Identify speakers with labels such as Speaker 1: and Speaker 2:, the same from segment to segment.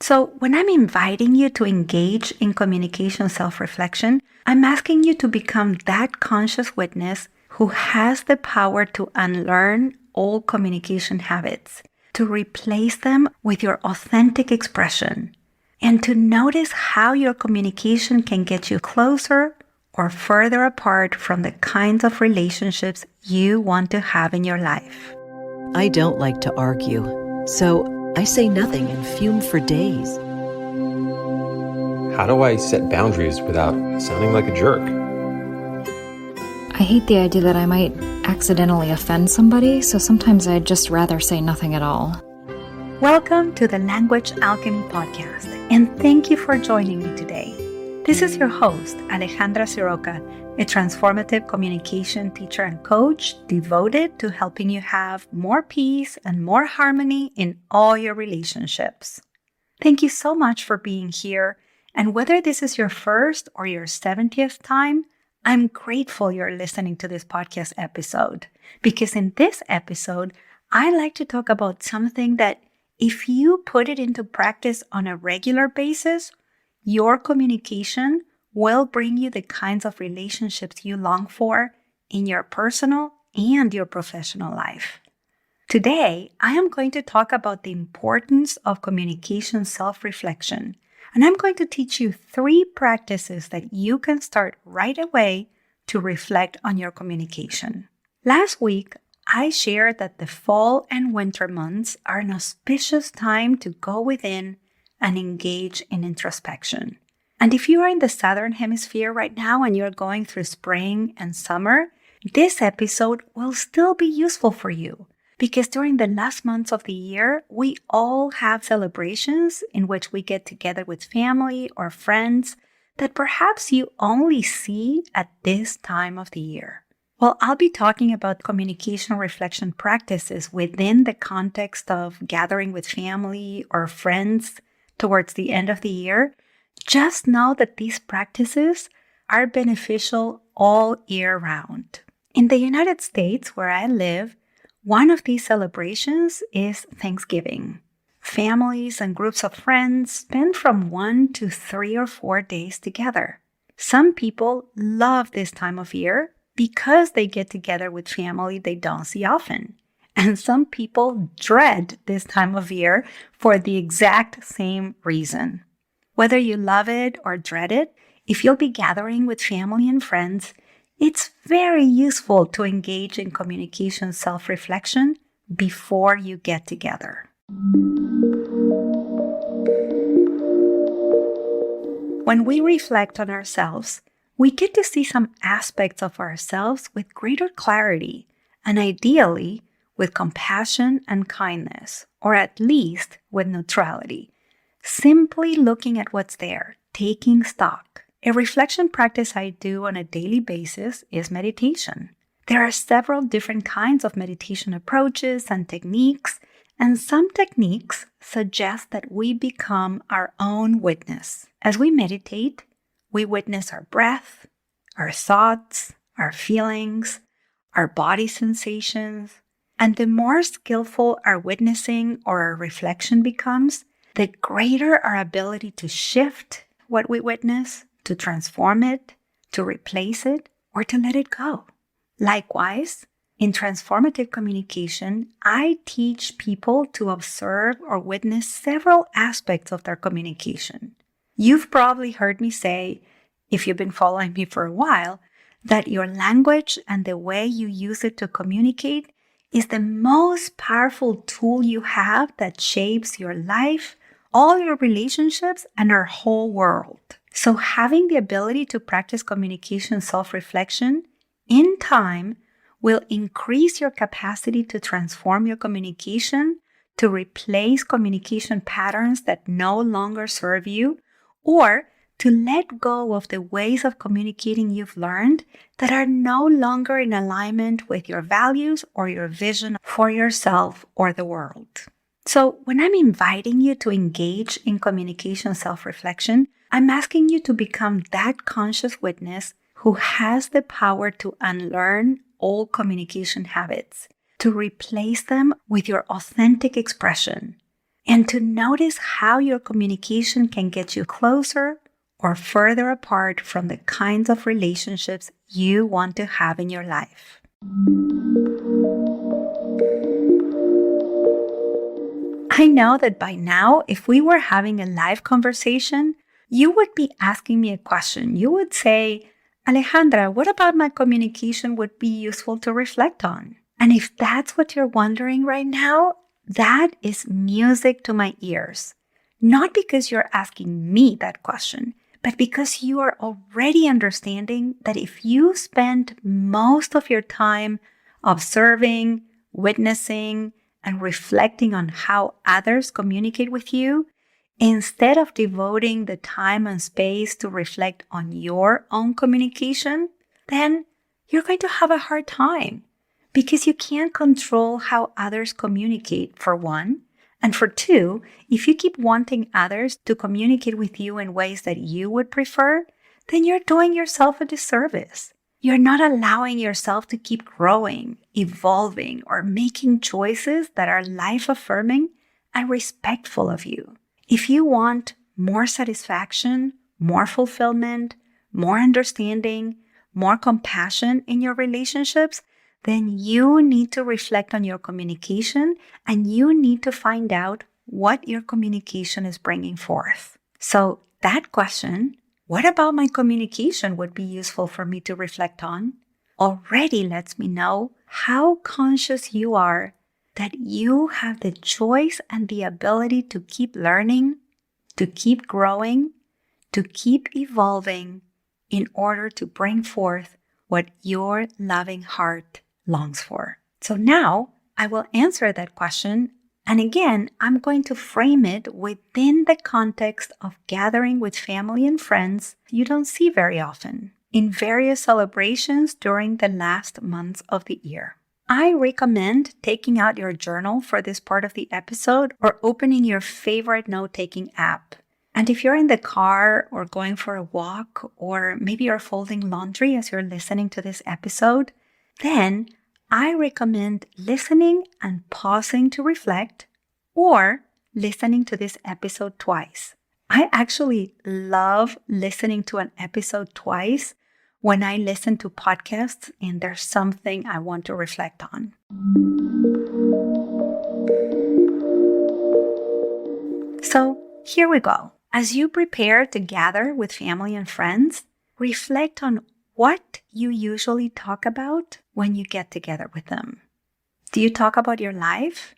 Speaker 1: So when I'm inviting you to engage in communication self-reflection, I'm asking you to become that conscious witness who has the power to unlearn all communication habits, to replace them with your authentic expression, and to notice how your communication can get you closer or further apart from the kinds of relationships you want to have in your life.
Speaker 2: I don't like to argue, so I say nothing and fume for days.
Speaker 3: How do I set boundaries without sounding like a jerk?
Speaker 4: I hate the idea that I might accidentally offend somebody, so sometimes I'd just rather say nothing at all.
Speaker 1: Welcome to the Language Alchemy Podcast, and thank you for joining me today. This is your host, Alejandra Siroka, a transformative communication teacher and coach devoted to helping you have more peace and more harmony in all your relationships. Thank you so much for being here, and whether this is your first or your 70th time, I'm grateful you're listening to this podcast episode, because in this episode, I like to talk about something that if you put it into practice on a regular basis, your communication will bring you the kinds of relationships you long for in your personal and your professional life. Today, I am going to talk about the importance of communication self-reflection, and I'm going to teach you 3 practices that you can start right away to reflect on your communication. Last week, I shared that the fall and winter months are an auspicious time to go within and engage in introspection. And if you are in the Southern Hemisphere right now and you're going through spring and summer, this episode will still be useful for you because during the last months of the year, we all have celebrations in which we get together with family or friends that perhaps you only see at this time of the year. Well, I'll be talking about communication reflection practices within the context of gathering with family or friends towards the end of the year. Just know that these practices are beneficial all year round. In the United States, where I live, one of these celebrations is Thanksgiving. Families and groups of friends spend from 1 to 3 or 4 days together. Some people love this time of year because they get together with family they don't see often. And some people dread this time of year for the exact same reason. Whether you love it or dread it, if you'll be gathering with family and friends, it's very useful to engage in communication self-reflection before you get together. When we reflect on ourselves, we get to see some aspects of ourselves with greater clarity and ideally with compassion and kindness, or at least with neutrality. Simply looking at what's there, taking stock. A reflection practice I do on a daily basis is meditation. There are several different kinds of meditation approaches and techniques, and some techniques suggest that we become our own witness. As we meditate, we witness our breath, our thoughts, our feelings, our body sensations, and the more skillful our witnessing or our reflection becomes, the greater our ability to shift what we witness, to transform it, to replace it, or to let it go. Likewise, in transformative communication, I teach people to observe or witness several aspects of their communication. You've probably heard me say, if you've been following me for a while, that your language and the way you use it to communicate is the most powerful tool you have that shapes your life, all your relationships, and our whole world. So having the ability to practice communication self-reflection in time will increase your capacity to transform your communication, to replace communication patterns that no longer serve you, or to let go of the ways of communicating you've learned that are no longer in alignment with your values or your vision for yourself or the world. So when I'm inviting you to engage in communication self-reflection, I'm asking you to become that conscious witness who has the power to unlearn all communication habits, to replace them with your authentic expression, and to notice how your communication can get you closer or further apart from the kinds of relationships you want to have in your life. I know that by now, if we were having a live conversation, you would be asking me a question. You would say, Alejandra, what about my communication would be useful to reflect on? And if that's what you're wondering right now, that is music to my ears. Not because you're asking me that question, but because you are already understanding that if you spend most of your time observing, witnessing, and reflecting on how others communicate with you, instead of devoting the time and space to reflect on your own communication, then you're going to have a hard time because you can't control how others communicate, for one. And for two, if you keep wanting others to communicate with you in ways that you would prefer, then you're doing yourself a disservice. You're not allowing yourself to keep growing, evolving, or making choices that are life-affirming and respectful of you. If you want more satisfaction, more fulfillment, more understanding, more compassion in your relationships, then you need to reflect on your communication and you need to find out what your communication is bringing forth. So that question, what about my communication would be useful for me to reflect on, already lets me know how conscious you are that you have the choice and the ability to keep learning, to keep growing, to keep evolving in order to bring forth what your loving heart longs for. So now I will answer that question. And again, I'm going to frame it within the context of gathering with family and friends you don't see very often in various celebrations during the last months of the year. I recommend taking out your journal for this part of the episode or opening your favorite note-taking app. And if you're in the car or going for a walk, or maybe you're folding laundry as you're listening to this episode, then I recommend listening and pausing to reflect, or listening to this episode twice. I actually love listening to an episode twice when I listen to podcasts and there's something I want to reflect on. So here we go. As you prepare to gather with family and friends, reflect on what you usually talk about when you get together with them. Do you talk about your life,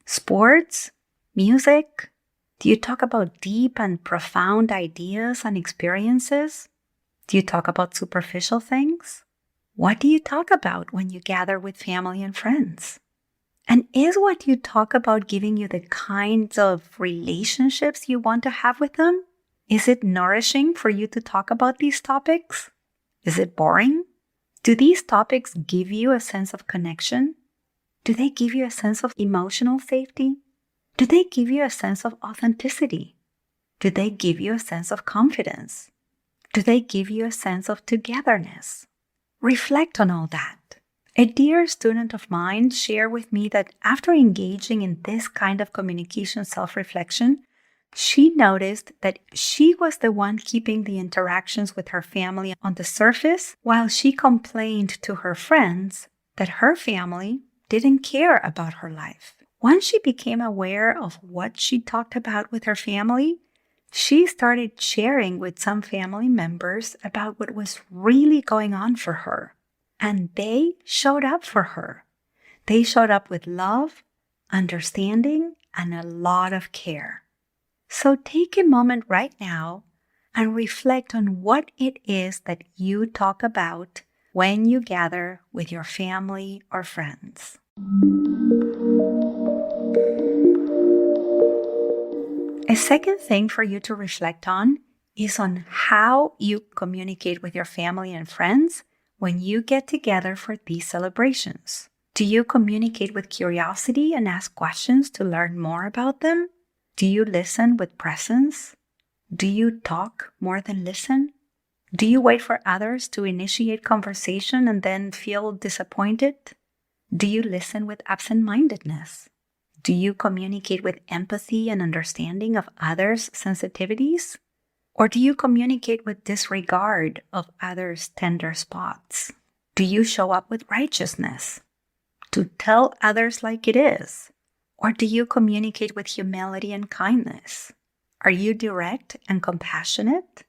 Speaker 1: sports, music? Do you talk about deep and profound ideas and experiences? Do you talk about superficial things? What do you talk about when you gather with family and friends? And is what you talk about giving you the kinds of relationships you want to have with them? Is it nourishing for you to talk about these topics? Is it boring? Do these topics give you a sense of connection? Do they give you a sense of emotional safety? Do they give you a sense of authenticity? Do they give you a sense of confidence? Do they give you a sense of togetherness? Reflect on all that. A dear student of mine shared with me that after engaging in this kind of communication self-reflection, she noticed that she was the one keeping the interactions with her family on the surface, while she complained to her friends that her family didn't care about her life. Once she became aware of what she talked about with her family, she started sharing with some family members about what was really going on for her. And they showed up for her. They showed up with love, understanding, and a lot of care. So take a moment right now and reflect on what it is that you talk about when you gather with your family or friends. A second thing for you to reflect on is on how you communicate with your family and friends when you get together for these celebrations. Do you communicate with curiosity and ask questions to learn more about them? Do you listen with presence? Do you talk more than listen? Do you wait for others to initiate conversation and then feel disappointed? Do you listen with absent-mindedness? Do you communicate with empathy and understanding of others' sensitivities? Or do you communicate with disregard of others' tender spots? Do you show up with righteousness to tell others like it is? Or do you communicate with humility and kindness? Are you direct and compassionate?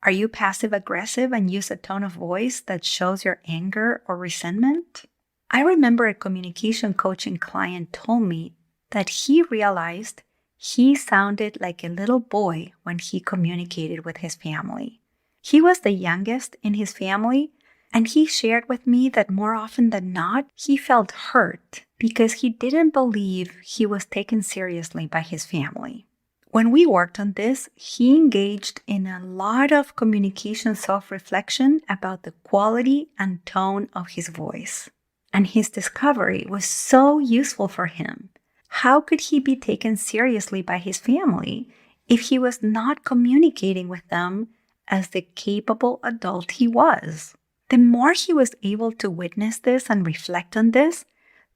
Speaker 1: Are you passive-aggressive and use a tone of voice that shows your anger or resentment? I remember a communication coaching client told me that he realized he sounded like a little boy when he communicated with his family. He was the youngest in his family, and he shared with me that more often than not, he felt hurt because he didn't believe he was taken seriously by his family. When we worked on this, he engaged in a lot of communication self-reflection about the quality and tone of his voice. And his discovery was so useful for him. How could he be taken seriously by his family if he was not communicating with them as the capable adult he was? The more he was able to witness this and reflect on this,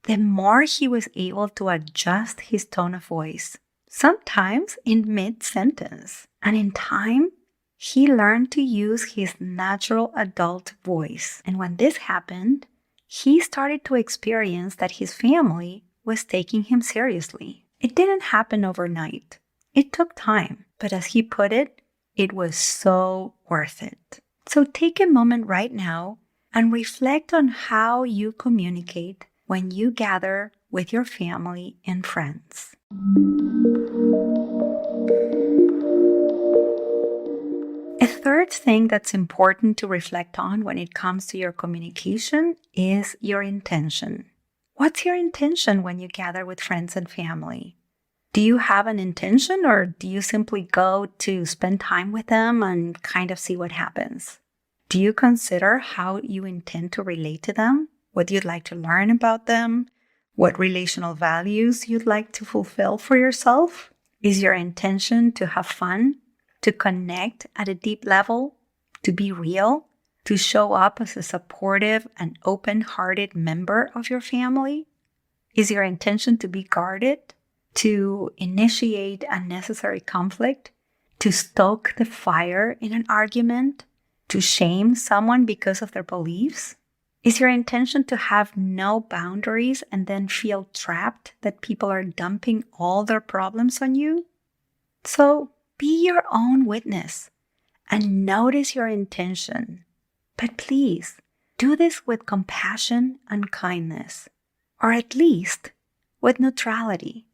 Speaker 1: the more he was able to adjust his tone of voice, sometimes in mid-sentence. And in time, he learned to use his natural adult voice. And when this happened, he started to experience that his family was taking him seriously. It didn't happen overnight. It took time. But as he put it, it was so worth it. So take a moment right now and reflect on how you communicate when you gather with your family and friends. A third thing that's important to reflect on when it comes to your communication is your intention. What's your intention when you gather with friends and family? Do you have an intention, or do you simply go to spend time with them and kind of see what happens? Do you consider how you intend to relate to them? What you'd like to learn about them? What relational values you'd like to fulfill for yourself? Is your intention to have fun, to connect at a deep level, to be real, to show up as a supportive and open-hearted member of your family? Is your intention to be guarded, to initiate unnecessary conflict, to stoke the fire in an argument, to shame someone because of their beliefs? Is your intention to have no boundaries and then feel trapped that people are dumping all their problems on you? So be your own witness and notice your intention. But please, do this with compassion and kindness, or at least with neutrality,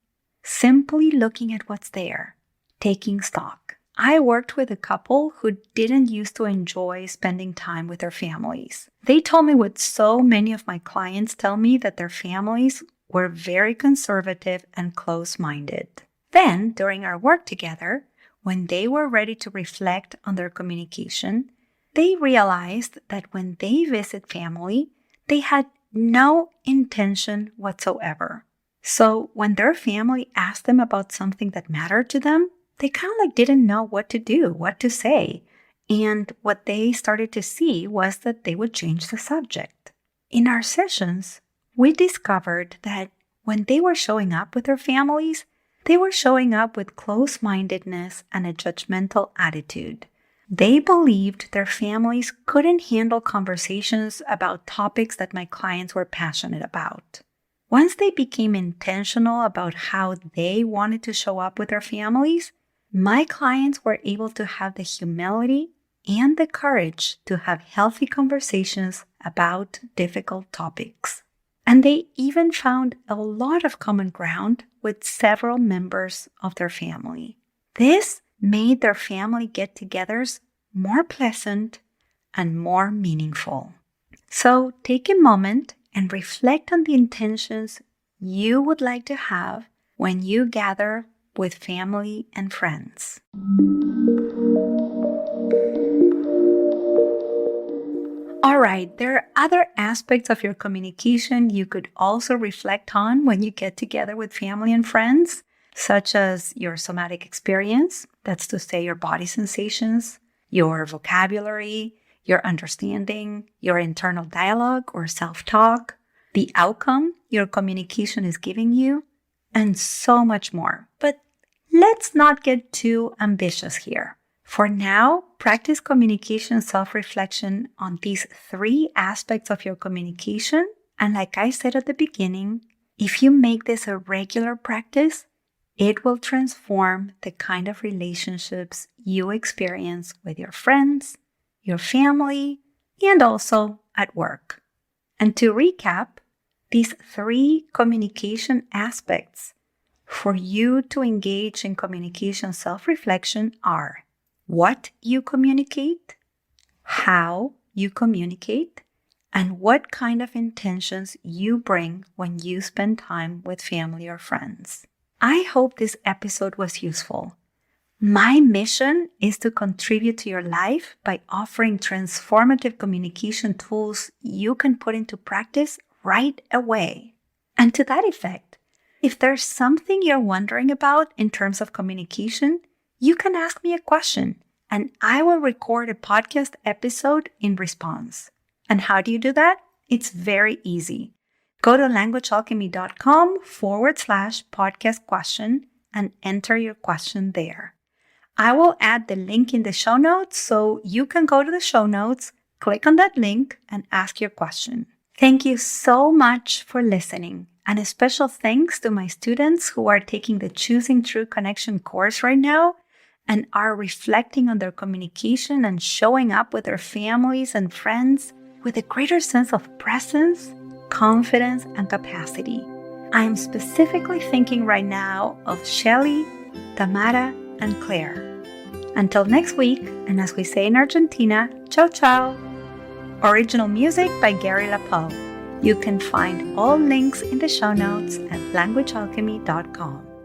Speaker 1: simply looking at what's there, taking stock. I worked with a couple who didn't used to enjoy spending time with their families. They told me what so many of my clients tell me, that their families were very conservative and close-minded. Then, during our work together, when they were ready to reflect on their communication, they realized that when they visit family, they had no intention whatsoever. So when their family asked them about something that mattered to them, they kind of didn't know what to do, what to say. And what they started to see was that they would change the subject. In our sessions, we discovered that when they were showing up with their families, they were showing up with close-mindedness and a judgmental attitude. They believed their families couldn't handle conversations about topics that my clients were passionate about. Once they became intentional about how they wanted to show up with their families, my clients were able to have the humility and the courage to have healthy conversations about difficult topics. And they even found a lot of common ground with several members of their family. This made their family get-togethers more pleasant and more meaningful. So take a moment and reflect on the intentions you would like to have when you gather with family and friends. All right, there are other aspects of your communication you could also reflect on when you get together with family and friends, such as your somatic experience, that's to say your body sensations, your vocabulary, your understanding, your internal dialogue or self-talk, the outcome your communication is giving you, and so much more. But let's not get too ambitious here. For now, practice communication self-reflection on these 3 aspects of your communication. And like I said at the beginning, if you make this a regular practice, it will transform the kind of relationships you experience with your friends, your family, and also at work. And to recap, these 3 communication aspects for you to engage in communication self-reflection are what you communicate, how you communicate, and what kind of intentions you bring when you spend time with family or friends. I hope this episode was useful. My mission is to contribute to your life by offering transformative communication tools you can put into practice right away. And to that effect, if there's something you're wondering about in terms of communication, you can ask me a question and I will record a podcast episode in response. And how do you do that? It's very easy. Go to languagealchemy.com/podcast question and enter your question there. I will add the link in the show notes so you can go to the show notes, click on that link, and ask your question. Thank you so much for listening. And a special thanks to my students who are taking the Choosing True Connection course right now and are reflecting on their communication and showing up with their families and friends with a greater sense of presence, confidence, and capacity. I am specifically thinking right now of Shelly, Tamara, and Claire. Until next week, and as we say in Argentina, ciao ciao! Original music by Gary LaPoe. You can find all links in the show notes at languagealchemy.com.